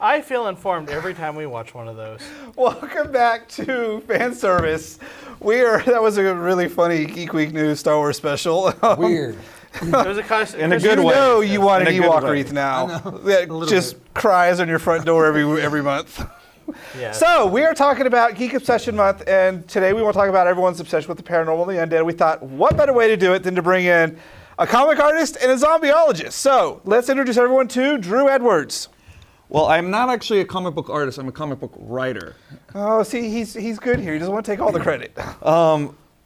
I feel informed every time we watch one of those. Welcome back to Fanservice. That was a really funny Geek Week News Star Wars special. Weird. It was In a good way. You know you want an In a good Ewok way. wreath now. A That just cries on your front door every month. Yeah. So we are talking about Geek Obsession Month, and today we want to talk about everyone's obsession with the paranormal and the undead. We thought, what better way to do it than to bring in a comic artist and a zombieologist. So let's introduce everyone to Drew Edwards. Well, I'm not actually a comic book artist. I'm a comic book writer. Oh, see, he's good here. He doesn't want to take all the credit.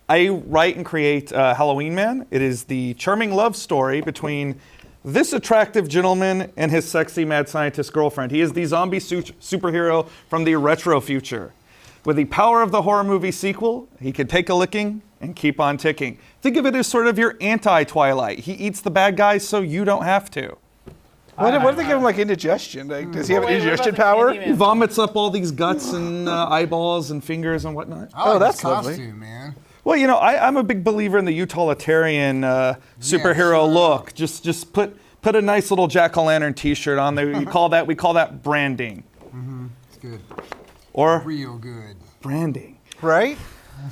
I write and create Halloween Man. It is the charming love story between this attractive gentleman and his sexy mad scientist girlfriend. He is the zombie superhero from the retro future. With the power of the horror movie sequel, he can take a licking and keep on ticking. Think of it as sort of your anti-Twilight. He eats the bad guys so you don't have to. What if they give him like indigestion? Like, does he have indigestion power? He vomits up all these guts and eyeballs and fingers and whatnot. Oh, that's costume, lovely. man. Well, you know, I'm a big believer in the utilitarian superhero sure. look. Just put a nice little jack-o'-lantern T-shirt on there. We call that branding. It's good. Or Real good. branding. Right?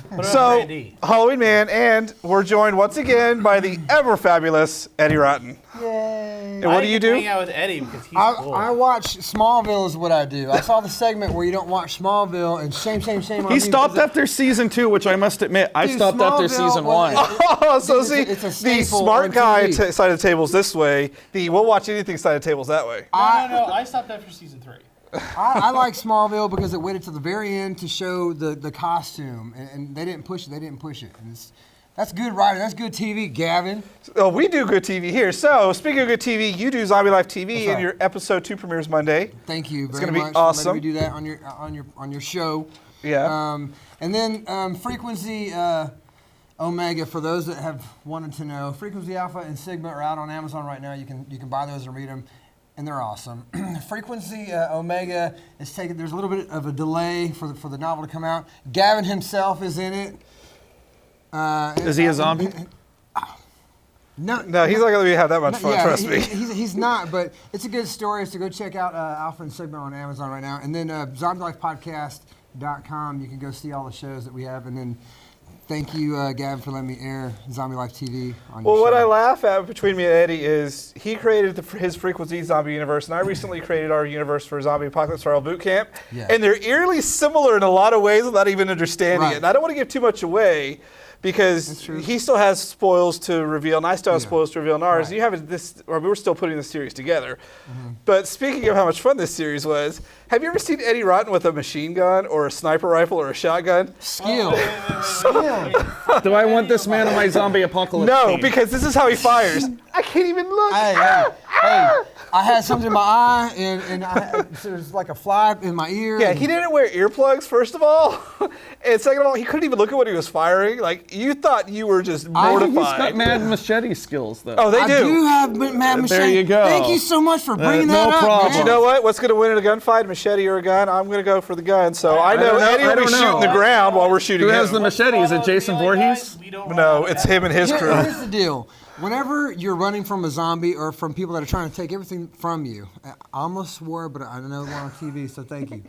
What about So, Brandy? Halloween Man, and we're joined once again by the ever-fabulous Eddie Rotten. Yay. And what do you do? Hang out with Eddie because he's cool. I watch Smallville is what I do. I saw the segment where you don't watch Smallville, and shame on He me stopped because after season 2, which I must admit, I Dude, stopped after Smallville season was- 1. Oh, so It's a- see, it's a the staple smart on guy TV. side of the table's this way. The we'll watch anything side of the table's that way. No, I stopped after season 3. I like Smallville because it waited till the very end to show the costume, and they didn't push it. And that's good writing. That's good TV, Gavin. Oh, we do good TV here. So, speaking of good TV, you do Zombie Life TV, That's and right. your episode 2 premieres Monday. Thank you very gonna be much awesome. for letting me do that on your show. Yeah. And then Frequency Omega, for those that have wanted to know, Frequency Alpha and Sigma are out on Amazon right now. You can buy those and read them, and they're awesome. Frequency Omega is taking. There's a little bit of a delay for the novel to come out. Gavin himself is in it. Is he a zombie? No, he's not going to let me have that much fun, trust me. He's not, but it's a good story. So go check out Alpha and Sigma on Amazon right now. And then ZombieLifePodcast.com. You can go see all the shows that we have. And then thank you, Gavin, for letting me air Zombie Life TV on your Well, what show. I laugh at between me and Eddie is he created his Frequency Zombie universe, and I recently created our universe for Zombie Apocalypse Survival Boot Camp. Yeah. And they're eerily similar in a lot of ways without even understanding Right. it. And I don't want to give too much away because That's true. he still has spoils to reveal, and I still have Yeah. spoils to reveal in ours. Right. You have this, or we're still putting this series together. But speaking of how much fun this series was, have you ever seen Eddie Rotten with a machine gun or a sniper rifle or a shotgun? Skill. Do I want this man in my zombie apocalypse No, team? because this is how he fires. I can't even look. Hey, I had something in my eye, and there's like a fly in my ear. Yeah, and- he didn't wear earplugs, first of all. And second of all, he couldn't even look at what he was firing. Like, you thought you were just He's got mortified. mad machete skills, though. Oh, they I do have mad machete. There you go. Thank you so much for bringing no that up, problem. man. You know what? What's going to win in a gunfight, a machete or a gun? I'm going to go for the gun. So I know don't know. Eddie I will be don't shooting know. the ground while we're shooting Who has the him. machete? Is it Jason Voorhees? No, it's him and his crew. Here's the deal. Whenever you're running from a zombie or from people that are trying to take everything from you, I almost swore, but I know we're on TV, so thank you.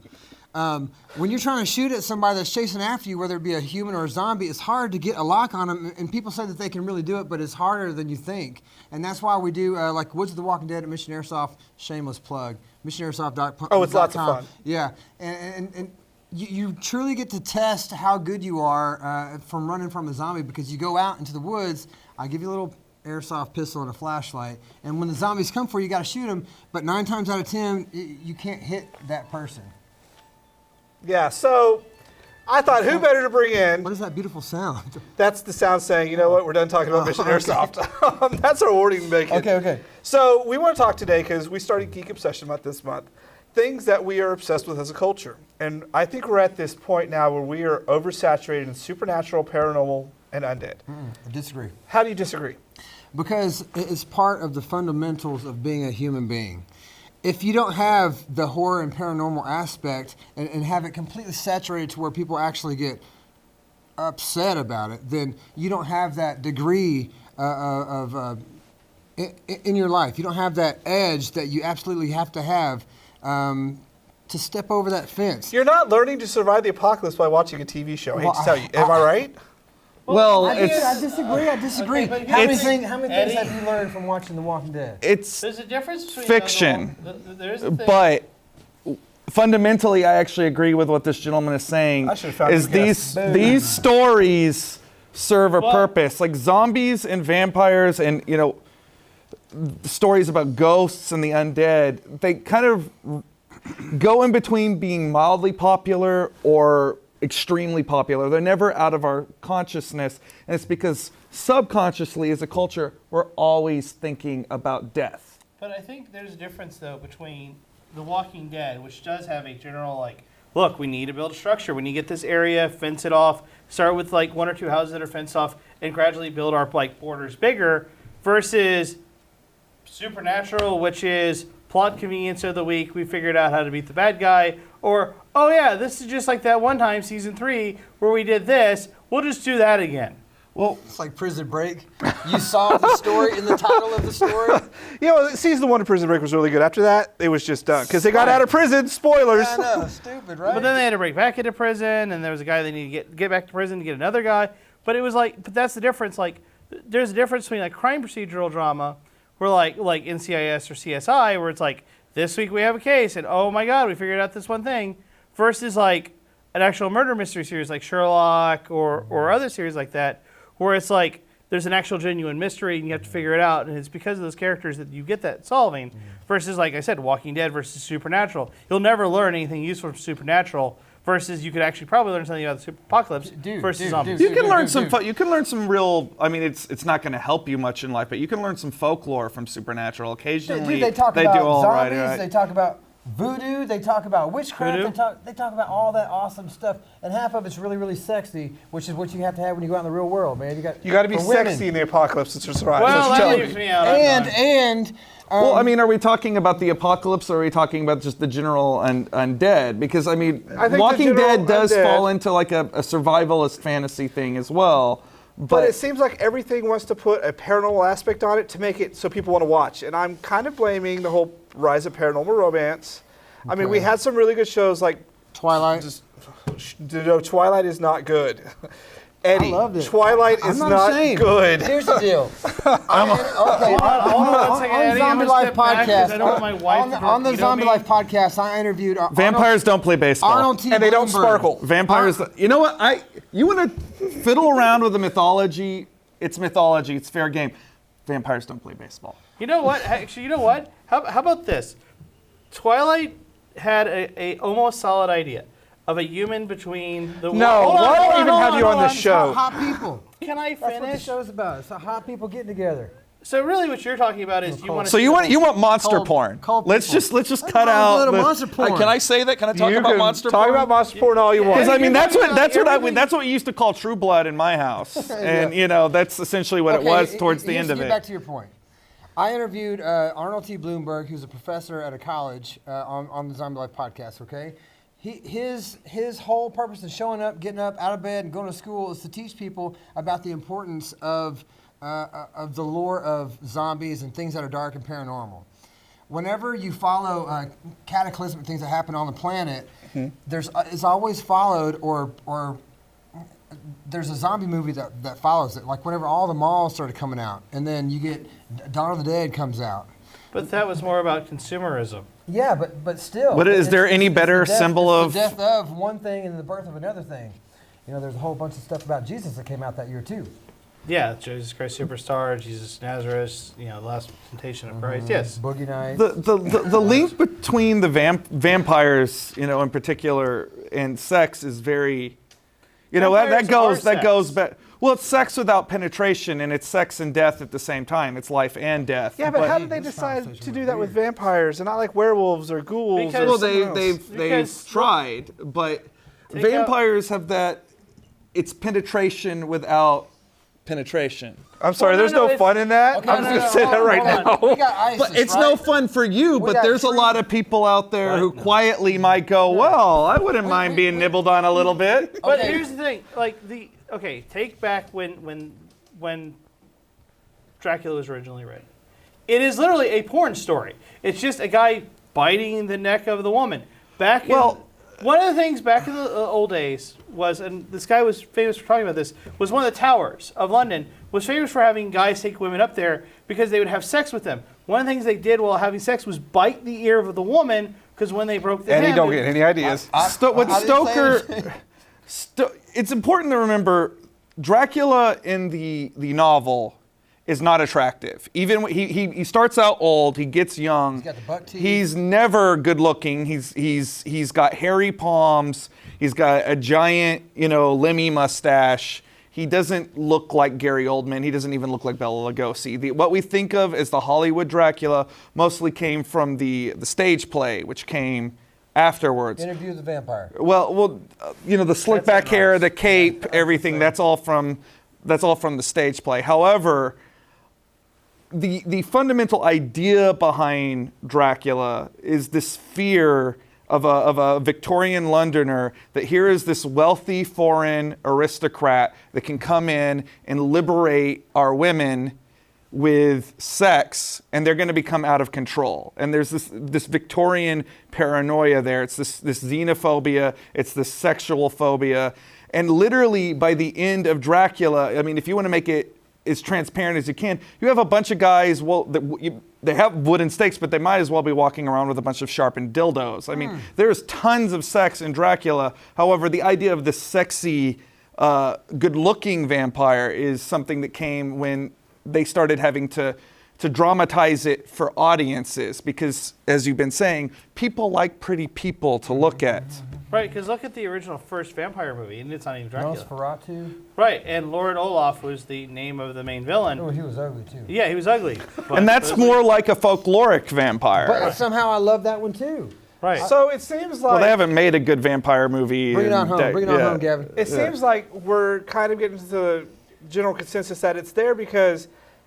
When you're trying to shoot at somebody that's chasing after you, whether it be a human or a zombie, it's hard to get a lock on them. And people say that they can really do it, but it's harder than you think. And that's why we do, like Woods of the Walking Dead at Mission Airsoft, shameless plug, missionairsoft.com. Oh, it's lots of fun. Yeah, and you truly get to test how good you are from running from a zombie because you go out into the woods. I give you a little airsoft pistol and a flashlight, and when the zombies come for you, you got to shoot them. But 9 times out of 10, you can't hit that person. Yeah, so I thought, who better to bring in? What is that beautiful sound? That's the sound saying, you know what, we're done talking about Mission Airsoft. That's our warning making. Okay. So we want to talk today because we started Geek Obsession Month this month. Things that we are obsessed with as a culture. And I think we're at this point now where we are oversaturated in supernatural, paranormal, and undead. I disagree. How do you disagree? Because it's part of the fundamentals of being a human being. If you don't have the horror and paranormal aspect and have it completely saturated to where people actually get upset about it, then you don't have that degree in your life. You don't have that edge that you absolutely have to have to step over that fence. You're not learning to survive the apocalypse by watching a TV show. I hate to tell you. Am I right? Well, I disagree. Okay, but how many it's- things Eddie- have you learned from watching The Walking Dead? it's There's a difference between fiction, there's a thing. but fundamentally, I actually agree with what this gentleman is saying. I should've found Is you guys. these stories serve a Well- purpose? Like zombies and vampires, and stories about ghosts and the undead. They kind of go in between being mildly popular or extremely popular. They're never out of our consciousness, and it's because subconsciously, as a culture, we're always thinking about death. But I think there's a difference, though, between The Walking Dead, which does have a general, like, look, we need to build a structure. We need to get this area, fence it off, start with, like, 1 or 2 houses that are fenced off, and gradually build our, like, borders bigger, versus Supernatural, which is plot convenience of the week. We figured out how to beat the bad guy. Or, oh, yeah, this is just like that one time, season 3, where we did this. We'll just do that again. Well, It's like Prison Break. You saw the story in the title of the story. Yeah, well, season 1 of Prison Break was really good. After that, it was just done. Because they got out of prison. Spoilers. I know, stupid, right? But then they had to break back into prison, and there was a guy they needed to get back to prison to get another guy. But it was like, but that's the difference. Like, there's a difference between like crime procedural drama, where like NCIS or CSI, where it's like, this week we have a case, and oh my God, we figured out this one thing, versus like an actual murder mystery series like Sherlock or other series like that, where it's like there's an actual genuine mystery and you have to figure it out, and it's because of those characters that you get that solving. Versus, like I said, Walking Dead versus Supernatural. You'll never learn anything useful from Supernatural. Versus, you could actually probably learn something about the super apocalypse versus zombies. you can learn you can learn some real. I mean, it's not going to help you much in life, but you can learn some folklore from Supernatural. Occasionally, Dude, they talk do about all zombies. right. They talk about voodoo. They talk about witchcraft. Voodoo? They talk about all that awesome stuff, and half of it's really, really sexy, which is what you have to have when you go out in the real world, man. You got to be for women. sexy in the apocalypse to survive. Well, That's what that you're leaves telling me out. And Well, I mean, are we talking about the apocalypse, or are we talking about just the general undead? Because I mean, I think the Walking general Dead does undead- fall into like a survivalist fantasy thing as well. But it seems like everything wants to put a paranormal aspect on it to make it so people want to watch. And I'm kind of blaming the whole rise of paranormal romance. I mean, we had some really good shows like Twilight. Twilight is not good. Eddie, I loved it. Twilight I'm is not not ashamed. good. Here's the deal. Hold on one second, on Eddie. I'm Zombie gonna Life step back 'cause I don't want my podcast, wife to on the torpedo Zombie me. Life podcast, I interviewed vampires don't play baseball. Arnold T. And they don't Bloomberg. sparkle. Vampires. You know what? You want to fiddle around with the mythology? It's mythology. It's fair game. Vampires don't play baseball. You know what? Actually, you know what? How about this? Twilight had a almost solid idea of a human between the No, Hold on, why do hold we even hold have you on this It's show? hot people. Can I That's what the finish? show's about. It's hot people getting together. So really, what you're talking about is you want to. So you want monster Cold- porn? cold Let's people. just That's cut not a out. little the- monster porn. Can I say that? Can I talk You about can monster talk porn? about monster porn all you want. Because I mean, that's what everything- that's what we used to call True Blood in my house, and that's essentially what it was towards the end of Get it. back to your point. I interviewed Arnold T. Bloomberg, who's a professor at a college, on the Zombie Life podcast. Okay, his whole purpose of showing up, getting up out of bed, and going to school is to teach people about the importance of the lore of zombies and things that are dark and paranormal. Whenever you follow cataclysmic things that happen on the planet, it's always followed or there's a zombie movie that follows it. Like whenever all the malls started coming out, and then you get Dawn of the Dead comes out. But that was more about consumerism. Yeah, but still. But is there any better symbol it's of- the death of one thing and the birth of another thing? There's a whole bunch of stuff about Jesus that came out that year too. Yeah, Jesus Christ Superstar, Jesus Nazareth, the Last Temptation of Christ. Yes. Boogie Nights. The link between the vampires, in particular, and sex is very, Vampires that are goes sex. back. Well, it's sex without penetration, and it's sex and death at the same time. It's life and death. Yeah, but how did they This decide conversation to was do that with weird. vampires and not like werewolves or ghouls? Because- or Well, something else? they've Because- tried, but Take out- vampires have that. It's penetration without penetration. I'm sorry, Well, there's no, no fun in that. Okay, I'm no, just no, gonna say hold that on, right hold on. now. We got ISIS, But it's right? no fun for you, We but got there's a tree- lot of people out there who quietly might go, well, I wouldn't mind being nibbled on a little bit. But Okay. here's the thing, take back when Dracula was originally written. It is literally a porn story. It's just a guy biting the neck of the woman. One of the things back in the old days was, and this guy was famous for talking about this, was one of the towers of London was famous for having guys take women up there because they would have sex with them. One of the things they did while having sex was bite the ear of the woman because when they broke the And hem, you don't get any ideas. It's important to remember Dracula in the novel is not attractive. Even he starts out old, he gets young. He's got the butt teeth. He's never good looking. He's got hairy palms. He's got a giant, Lemmy mustache. He doesn't look like Gary Oldman. He doesn't even look like Bela Lugosi. What we think of as the Hollywood Dracula mostly came from the stage play, which came afterwards. Interview the Vampire. Well, the slick back hair, the cape, everything. That's all from the stage play. However, the fundamental idea behind Dracula is this fear of a Victorian Londoner that here is this wealthy foreign aristocrat that can come in and liberate our women with sex, and they're going to become out of control. And there's this Victorian paranoia there. It's this xenophobia. It's this sexual phobia. And literally by the end of Dracula, I mean, if you want to make it as transparent as you can, you have a bunch of guys, they have wooden stakes, but they might as well be walking around with a bunch of sharpened dildos. I mean, there's tons of sex in Dracula. However, the idea of the sexy, good-looking vampire is something that came when they started having to dramatize it for audiences because, as you've been saying, people like pretty people to look at. Right, because look at the original first vampire movie, and it's not even Dracula. Nosferatu. Right, and Lord Olaf was the name of the main villain. Oh, he was ugly too. Yeah, he was ugly. And that's more like a folkloric vampire. But somehow I love that one too. Right. So it seems like Well, they haven't made a good vampire movie. Bring it on in home. dec- Bring it on yeah. home, Gavin. It seems like we're kind of getting to the general consensus that it's there because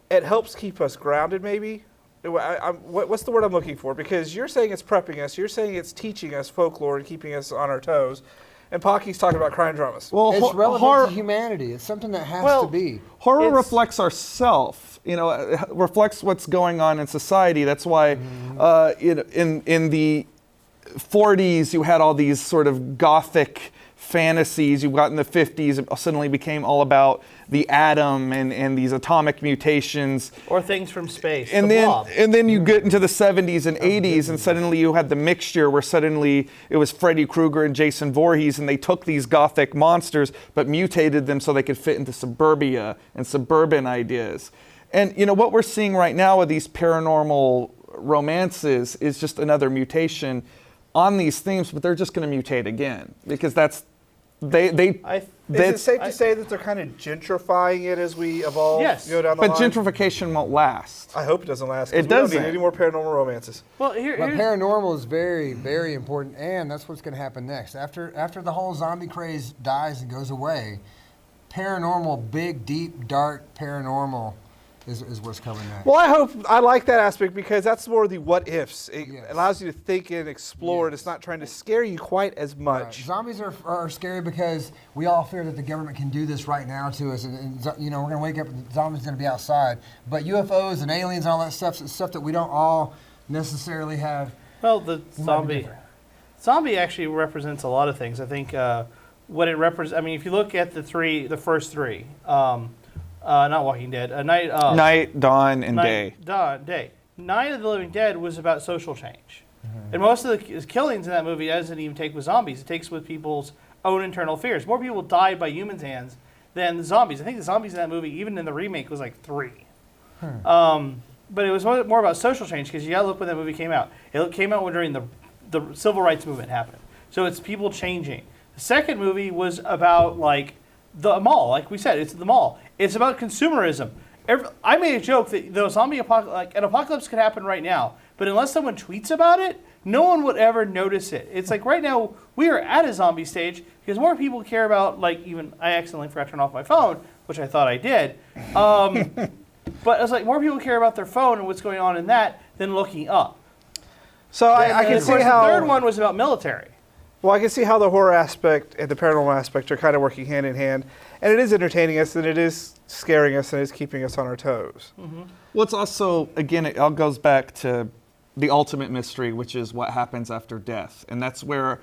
it helps keep us grounded, maybe. What's the word I'm looking for? Because you're saying it's prepping us, you're saying it's teaching us folklore and keeping us on our toes, and Pocky's talking about crime dramas. Well, It's relevant horror, to humanity. It's something that has Well, to be. horror It's- reflects ourself. It reflects what's going on in society. That's why, in the 40s, you had all these sort of gothic fantasies. You got in the 50s, it suddenly became all about the atom and these atomic mutations. Or things from space. And the then, Blob. and then you get into the 70s and 80s, and suddenly you had the mixture where suddenly it was Freddy Krueger and Jason Voorhees, and they took these gothic monsters but mutated them so they could fit into suburbia and suburban ideas. And what we're seeing right now with these paranormal romances is just another mutation on these themes, but they're just going to mutate again because that's Is it safe to say that they're kind of gentrifying it as we evolve, Yes. go down the But line? gentrification won't last. I hope it doesn't last. 'Cause It we don't doesn't. need any more paranormal romances. Well, But here's paranormal is very, very important, and that's what's going to happen next. After the whole zombie craze dies and goes away, paranormal, big, deep, dark paranormal is what's coming next. Well, I like that aspect because that's more the what ifs. It Yes. allows you to think and explore, and it's not trying to scare you quite as much. Zombies are scary because we all fear that the government can do this right now to us, and we're going to wake up and the zombies going to be outside. But UFOs and aliens and all that stuff is stuff that we don't all necessarily have. well, the might be zombie. different. Zombie actually represents a lot of things. I think what it represents. I mean, if you look at the first three, not Walking Dead, Night of. Night, dawn, and day. Day. Night of the Living Dead was about social change. And most of the killings in that movie doesn't even take with zombies. It takes with people's own internal fears. More people died by humans' hands than the zombies. I think the zombies in that movie, even in the remake, was like 3. But it was more about social change because you got to look when that movie came out. It came out during the civil rights movement happened. So it's people changing. The second movie was about like the mall, like we said, it's the mall. It's about consumerism. I made a joke that the zombie apocalypse, like an apocalypse could happen right now, but unless someone tweets about it, no one would ever notice it. It's like right now we are at a zombie stage because more people care about I accidentally forgot to turn off my phone, which I thought I did. But it's like more people care about their phone and what's going on in that than looking up. So I And can of see course, how. the third one was about military. Well, I can see how the horror aspect and the paranormal aspect are kind of working hand in hand, and it is entertaining us, and it is scaring us, and it is keeping us on our toes. Well, it's also, again, it all goes back to the ultimate mystery, which is what happens after death. And that's where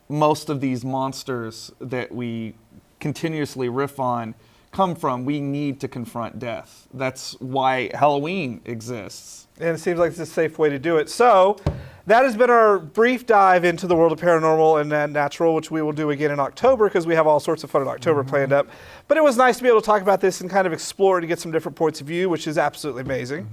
most of these monsters that we continuously riff on come from. We need to confront death. That's why Halloween exists. And it seems like it's a safe way to do it. So that has been our brief dive into the world of paranormal and natural, which we will do again in October because we have all sorts of fun in October planned up. But it was nice to be able to talk about this and kind of explore it and get some different points of view, which is absolutely amazing.